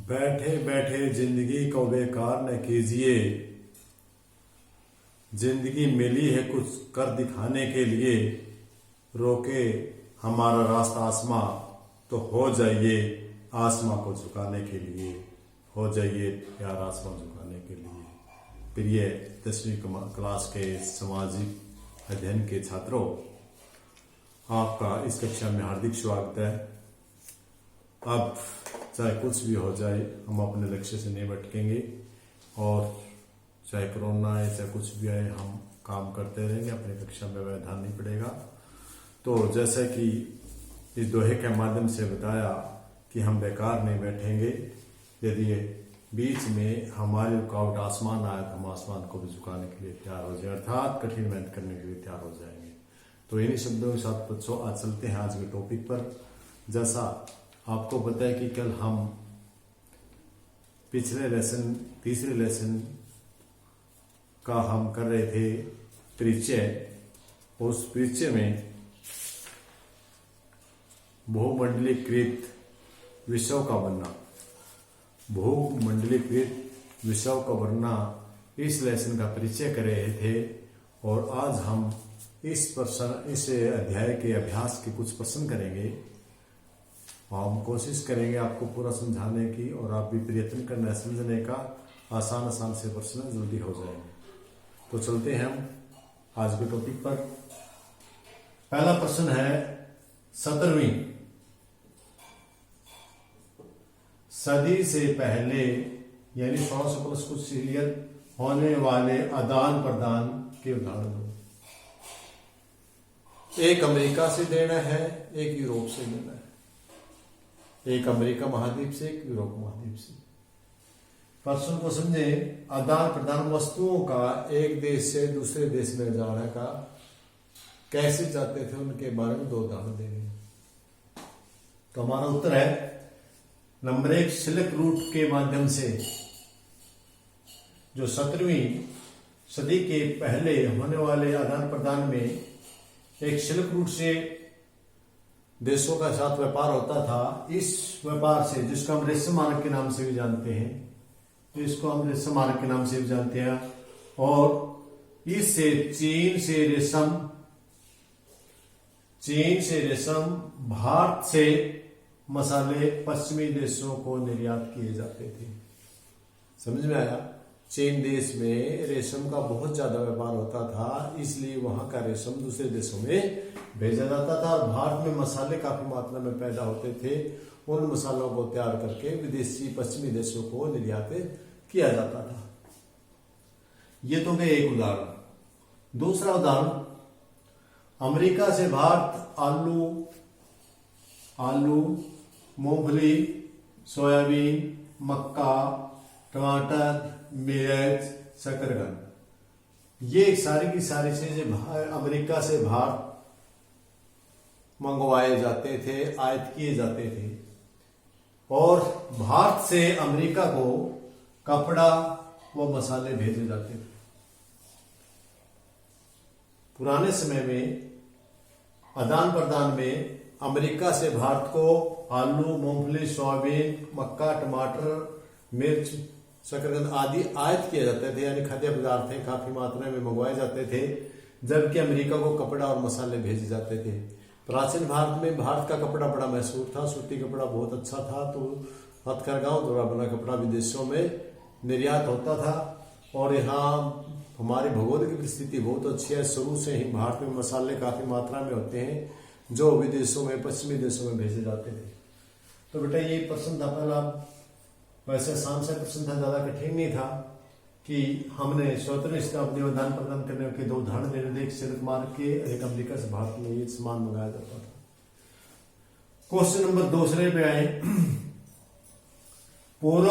बैठे बैठे जिंदगी को बेकार न कीजिए। जिंदगी मिली है कुछ कर दिखाने के लिए। रोके हमारा रास्ता आसमां तो हो जाइए आसमां को झुकाने के लिए। हो जाइए प्यार आसमां झुकाने के लिए। प्रिय 10वीं क्लास के सामाजिक अध्ययन के छात्रों, आपका इस कक्षा में हार्दिक स्वागत है। अब चाहे कुछ भी हो जाए, हम अपने लक्ष्य से नहीं भटकेंगे और चाहे कोरोना आए चाहे कुछ भी आए, हम काम करते रहेंगे। अपनी कक्षा में व्यवधान नहीं पड़ेगा। तो जैसा कि इस दोहे के माध्यम से बताया कि हम बेकार नहीं बैठेंगे। यदि बीच में हमारी रुकावट आसमान आए तो हम आसमान को भी झुकाने के लिए तैयार हो जाए, अर्थात कठिन मेहनत करने के लिए तैयार हो जाएंगे। तो इन्हीं शब्दों के साथ बच्चों आज चलते हैं आज के टॉपिक पर। जैसा आपको पता है कि कल हम पिछले लेसन तीसरे लेसन का हम कर रहे थे परिचय। उस परिचय में बहुमंडलीकृत विषयों का बनना, बहुमंडलीकृत विषयों का बनना, इस लेसन का परिचय कर रहे थे। और आज हम इस अध्याय के अभ्यास के कुछ प्रश्न करेंगे। हम कोशिश करेंगे आपको पूरा समझाने की, और आप भी प्रयत्न करना समझने का। आसान से प्रश्न जल्दी हो जाएंगे। तो चलते हैं हम आज के टॉपिक पर। पहला प्रश्न है 17वीं सदी से पहले यानी 1600 प्लस कुछ सीरियल होने वाले आदान प्रदान के उदाहरण दो। एक अमेरिका से देना है, एक यूरोप से लेना है। एक अमेरिका महाद्वीप से, एक यूरोप महाद्वीप से। प्रश्न को समझे। आदान प्रदान वस्तुओं का एक देश से दूसरे देश में जाने का कैसे चाहते थे, उनके बारे में दो उदाहरण देंगे। तो हमारा उत्तर है नंबर 1, सिल्क रूट के माध्यम से। जो 17वीं सदी के पहले होने वाले आदान प्रदान में एक सिल्क रूट से देशों का साथ व्यापार होता था। इस व्यापार से, जिसको हम रेशम मार्ग के नाम से भी जानते हैं, इसको हम रेशम मार्ग के नाम से भी जानते हैं। और इससे चीन से रेशम, भारत से मसाले पश्चिमी देशों को निर्यात किए जाते थे। समझ में आया? चीन देश में रेशम का बहुत ज्यादा व्यापार होता था, इसलिए वहां का रेशम दूसरे देशों में भेजा जाता था। और भारत में मसाले काफी मात्रा में पैदा होते थे। उन मसालों को तैयार करके विदेशी पश्चिमी देशों को निर्यात किया जाता था। ये तो गए एक उदाहरण। दूसरा उदाहरण, अमेरिका से भारत आलू, मूंगफली, सोयाबीन, मक्का, टमाटर, मिर्च, शकरकंद, ये सारी की सारी चीजें अमेरिका से भारत मंगवाए जाते थे, आयात किए जाते थे। और भारत से अमेरिका को कपड़ा व मसाले भेजे जाते थे। पुराने समय में आदान प्रदान में अमेरिका से भारत को आलू, मूंगफली, सोयाबीन, मक्का, टमाटर, मिर्च, शकरकंद आदि आयात किए जाते थे, यानी खाद्य पदार्थ काफी मात्रा में मंगवाए जाते थे। जबकि अमेरिका को कपड़ा और मसाले भेजे जाते थे। प्राचीन भारत में भारत का कपड़ा बड़ा मशहूर था, सूती कपड़ा बहुत अच्छा था। तो हथकरघाओं द्वारा बना कपड़ा विदेशों में निर्यात होता था। और यहाँ हमारी भौगोलिक परिस्थिति बहुत अच्छी है। शुरू से ही भारत में मसाले काफी मात्रा में होते हैं, जो विदेशों में, पश्चिमी देशों में भेजे जाते थे। तो बेटा ये प्रश्न था पहला। वैसे आसान से प्रश्न था, ज्यादा कठिन नहीं था। कि हमने 17वीं शताब्दी में आदान प्रदान करने के दो उदाहरण देने थे। एक सिल्क मार्ग के, एक अमेरिका से भारत में ये सामान मंगाया जाता था। क्वेश्चन नंबर 2 पे आए। पूर्व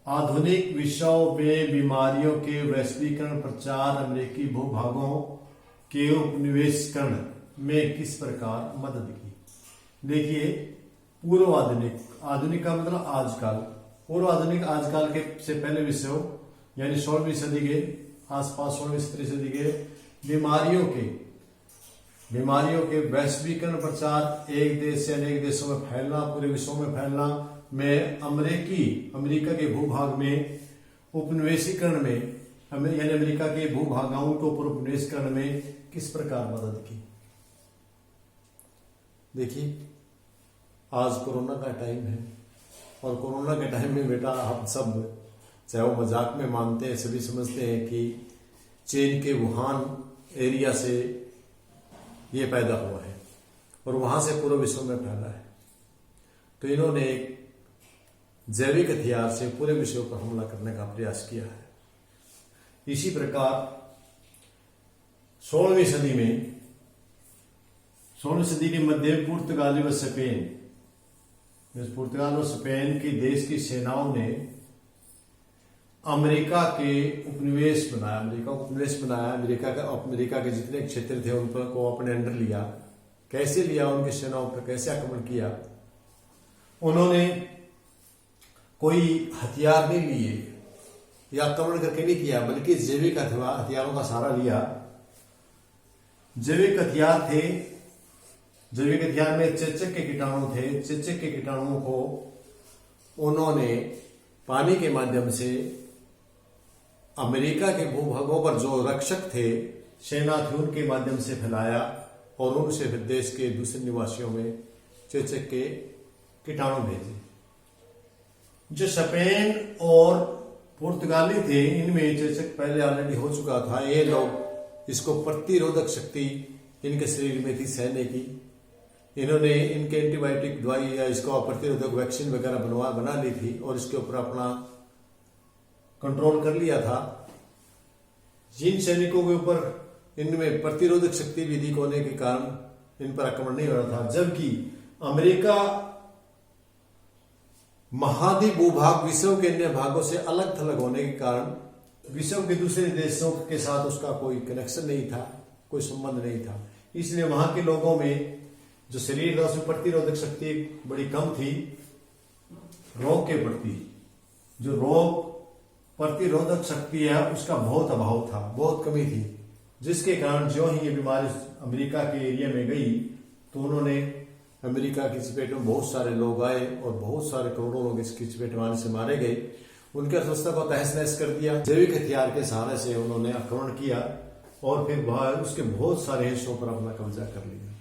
आधुनिक विश्व में बीमारियों के वैश्वीकरण प्रचार अमेरिकी भूभागों के उपनिवेशीकरण में किस प्रकार मदद की? देखिए, पूर्व आधुनिक का मतलब आजकल। पूर्व आधुनिक आजकल के से पहले विश्व यानी 16वीं सदी के आसपास, 16वीं सदी के बीमारियों के वैश्वीकरण प्रचार, एक देश से अनेक देशों में फैलना, पूरे विश्व में फैलना, में अमेरिका के भूभाग में उपनिवेशीकरण में यानी अमेरिका के भूभागों के ऊपर उपनिवेशीकरण में किस प्रकार मदद की। देखिए, आज कोरोना का टाइम है और कोरोना के टाइम में बेटा हम सब, चाहे वो मजाक में मानते हैं, सभी समझते हैं कि चीन के वुहान एरिया से ये पैदा हुआ है और वहां से पूरे विश्व में फैला है। तो इन्होंने एक जैविक हथियार से पूरे विश्व पर हमला करने का प्रयास किया है। इसी प्रकार 16वीं सदी के मध्य पुर्तगाली व स्पेन की देश की सेनाओं ने अमेरिका के उपनिवेश बनाया, अमेरिका के जितने क्षेत्र थे उन पर को अपने अंडर लिया। कैसे लिया, उनकी सेनाओं पर कैसे आक्रमण किया। उन्होंने कोई हथियार नहीं लिए या आक्रमण करके नहीं किया, बल्कि जैविक हथियारों का सहारा लिया। जैविक हथियार में चेचक के कीटाणु थे। चेचक के कीटाणुओं को उन्होंने पानी के माध्यम से अमेरिका के भूभागों पर जो रक्षक थे, सेना थी, उनके माध्यम से फैलाया और उनसे फिर देश के दूसरे निवासियों में चेचक के कीटाणु भेजे। जो स्पेन और पुर्तगाली थे, इनमें चेचक पहले ऑलरेडी हो चुका था। ये लोग इसको प्रतिरोधक शक्ति इनके शरीर में थी सहने की। इन्होंने इनके एंटीबायोटिक दवाई या इसको प्रतिरोधक वैक्सीन वगैरह बना ली थी और इसके ऊपर अपना कंट्रोल कर लिया था। जिन सैनिकों के ऊपर इनमें प्रतिरोधक शक्ति भी अधिक होने के कारण इन पर आक्रमण नहीं हो रहा था। जबकि अमेरिका महाद्वीप भूभाग विश्व के अन्य भागों से अलग थलग होने के कारण विश्व के दूसरे देशों के साथ उसका कोई कनेक्शन नहीं था, कोई संबंध नहीं था। इसलिए वहां के लोगों में जो शरीर था उसमें प्रतिरोधक शक्ति बड़ी कम थी। रोग के प्रति जो रोग प्रतिरोधक शक्ति है उसका बहुत अभाव था, बहुत कमी थी, जिसके कारण जो ही ये बीमारी अमेरिका के एरिया में गई तो उन्होंने अमेरिका की चपेट में बहुत सारे लोग आए और बहुत सारे करोड़ों लोग इसकी चपेट में आने से मारे गए। उनकी अर्थव्यवस्था को तहस नहस कर दिया। जैविक हथियार के सहारे से उन्होंने आक्रमण किया और फिर उसके बहुत सारे हिस्सों पर अपना कब्जा कर लिया।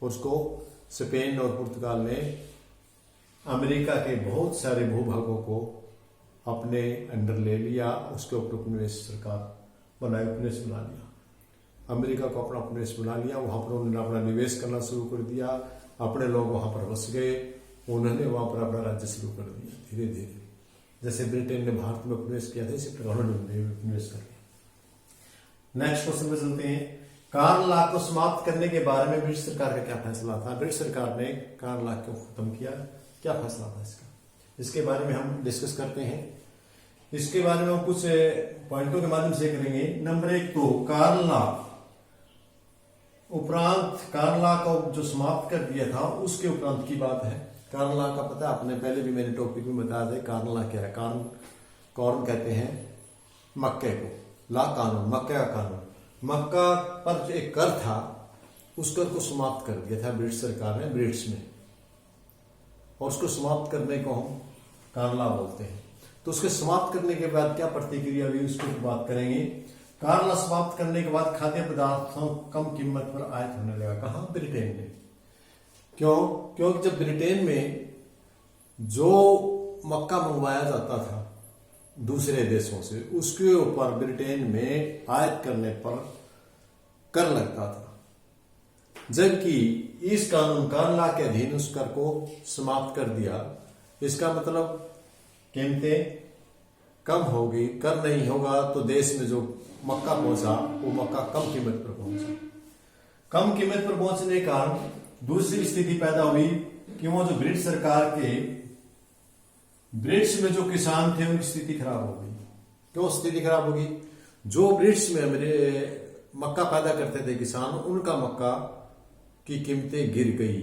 उसको स्पेन और पुर्तगाल ने अमेरिका के बहुत सारे भूभागों को अपने अंडर ले लिया। उसके ऊपर उपनिवेश सरकार उपनिवेश बना लिया। अमेरिका को अपना उपनिवेश बना लिया। वहां पर उन्होंने अपना निवेश करना शुरू कर दिया। अपने लोग वहां पर बस गए। उन्होंने वहां पर अपना राज्य शुरू कर दिया धीरे धीरे। जैसे ब्रिटेन ने भारत में उपनिवेश किया था, इसी प्रकार उन्होंने उपनिवेश कर लिया। नेक्स्ट क्वेश्चन पे चलते हैं। कार्ल लॉ को समाप्त करने के बारे में ब्रिटिश सरकार का क्या फैसला था। ब्रिटिश सरकार ने कार्ल लॉ को खत्म किया, क्या फैसला था इसका, इसके बारे में हम डिस्कस करते हैं। इसके बारे में हम कुछ पॉइंटों के माध्यम से करेंगे। नंबर 1 तो कार्ल लॉ उपरांत, कार्ल लॉ को जो समाप्त कर दिया था उसके उपरांत की बात है। कार्ल लॉ का पता आपने पहले भी मैंने टॉपिक में बताया था। कार्ल लॉ क्या है? कॉर्न कहते हैं मक्के को, लॉ कानून, मक्के का कानून। मक्का पर जो एक कर था उस कर को समाप्त कर दिया था ब्रिटिश सरकार ने, ब्रिटिश में, और उसको समाप्त करने को हम कार्ल लॉ बोलते हैं। तो उसके समाप्त करने के बाद क्या प्रतिक्रिया हुई उसकी बात करेंगे। कार्ल लॉ समाप्त करने के बाद खाद्य पदार्थों कम कीमत पर आयात होने लगा। कहां? ब्रिटेन में। क्यों? क्योंकि जब ब्रिटेन में जो मक्का मंगवाया जाता था दूसरे देशों से, उसके ऊपर ब्रिटेन में आयात करने पर कर लगता था। जबकि इस कानून कार्ल लॉ के अधीन उस कर को समाप्त कर दिया। इसका मतलब कीमतें कम होगी, कर नहीं होगा तो देश में जो मक्का पहुंचा वो मक्का कम कीमत पर पहुंचा। कम कीमत पर पहुंचने के कारण दूसरी स्थिति पैदा हुई कि वो जो ब्रिटिश सरकार के, ब्रिटिश में जो किसान थे उनकी स्थिति खराब हो गई। क्यों स्थिति खराब होगी? जो ब्रिटिश में मेरे मक्का पैदा करते थे किसान, उनका मक्का की कीमतें गिर गई,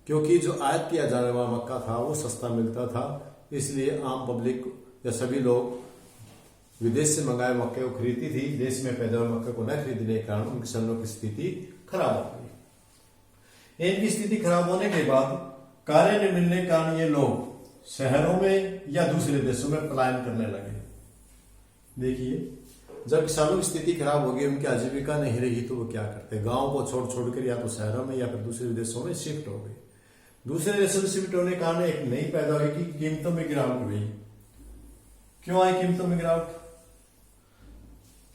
क्योंकि जो आयात किया जाने वाला मक्का था वो सस्ता मिलता था। इसलिए आम पब्लिक या सभी लोग विदेश से मंगाए मक्के को खरीदती थी। देश में पैदा हुए मक्के को न खरीदने के कारण उन किसानों की स्थिति खराब हो गई। इनकी स्थिति खराब होने के बाद कार्य न मिलने के कारण ये लोग शहरों में या दूसरे देशों में पलायन करने लगे। देखिए, जब किसानों की स्थिति खराब हो गई, उनकी आजीविका नहीं रही, तो वो क्या करते, गांव को छोड़ छोड़कर या तो शहरों में या फिर दूसरे देशों में शिफ्ट हो गए। दूसरे देशों में शिफ्ट होने के कारण एक नई पैदा हुई कि कीमतों में गिरावट हुई। क्यों आई कीमतों में गिरावट?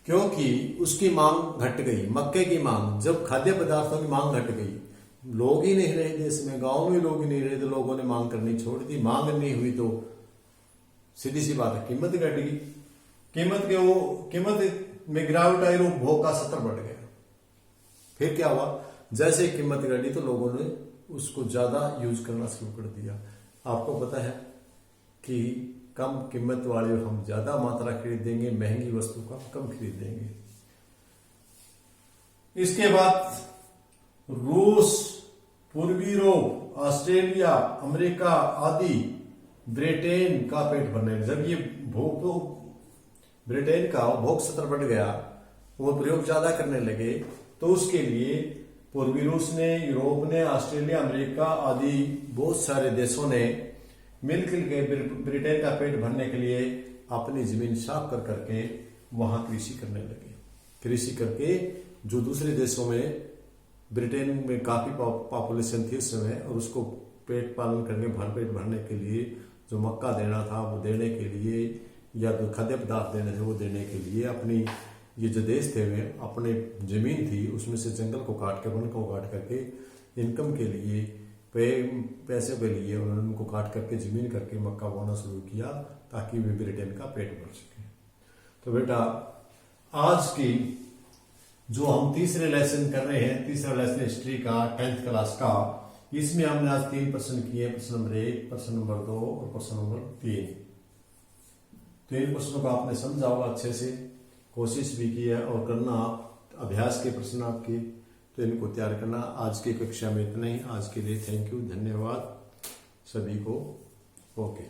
क्योंकि उसकी मांग घट गई। मक्के की मांग, जब खाद्य पदार्थों की मांग घट गई, लोग ही नहीं रहे देश में, गांव में लोग ही नहीं रहे, तो लोगों ने मांग करनी छोड़ दी। मांग नहीं हुई तो सीधी सी बात है, कीमत घट गई। कीमत में गिरावट आई, उपभोग का स्तर बढ़ गया। फिर क्या हुआ, जैसे कीमत घटी तो लोगों ने उसको ज्यादा यूज करना शुरू कर दिया। आपको पता है कि कम कीमत वाले हम ज्यादा मात्रा खरीदेंगे, महंगी वस्तु का कम खरीदेंगे। इसके बाद रूस, पूर्वी यूरोप, ऑस्ट्रेलिया, अमेरिका आदि ब्रिटेन का पेट भरने, जब ये ब्रिटेन का भोग स्तर बढ़ गया, वो प्रयोग ज्यादा करने लगे, तो उसके लिए पूर्वी रूस ने, यूरोप ने, ऑस्ट्रेलिया, अमेरिका आदि बहुत सारे देशों ने मिलकर के ब्रिटेन का पेट भरने के लिए अपनी जमीन साफ कर करके वहां कृषि करने लगे। कृषि करके जो दूसरे देशों में, ब्रिटेन में काफी पॉपुलेशन थी उस समय, और उसको पेट पालन करके भरपेट भरने के लिए जो मक्का देना था वो देने के लिए, या जो खाद्य पदार्थ देने थे वो देने के लिए, अपनी ये जो देश थे वे अपने जमीन थी उसमें से जंगल को काट के, वन को काट करके इनकम के लिए, पैसे के लिए उन्होंने उनको काट करके जमीन करके मक्का बोना शुरू किया, ताकि वे ब्रिटेन का पेट भर सके। तो बेटा, आज की जो हम तीसरे लेसन कर रहे हैं, तीसरा लेसन हिस्ट्री का 10th क्लास का, इसमें हमने आज 3 प्रश्न किए। प्रश्न नंबर 1, प्रश्न नंबर 2 और प्रश्न नंबर 3। तो इन प्रश्नों को आपने समझा होगा अच्छे से, कोशिश भी की है और करना, आप अभ्यास के प्रश्न आपके, तो इनको तैयार करना। आज की कक्षा में इतना ही। आज के लिए थैंक यू, धन्यवाद सभी को। ओके।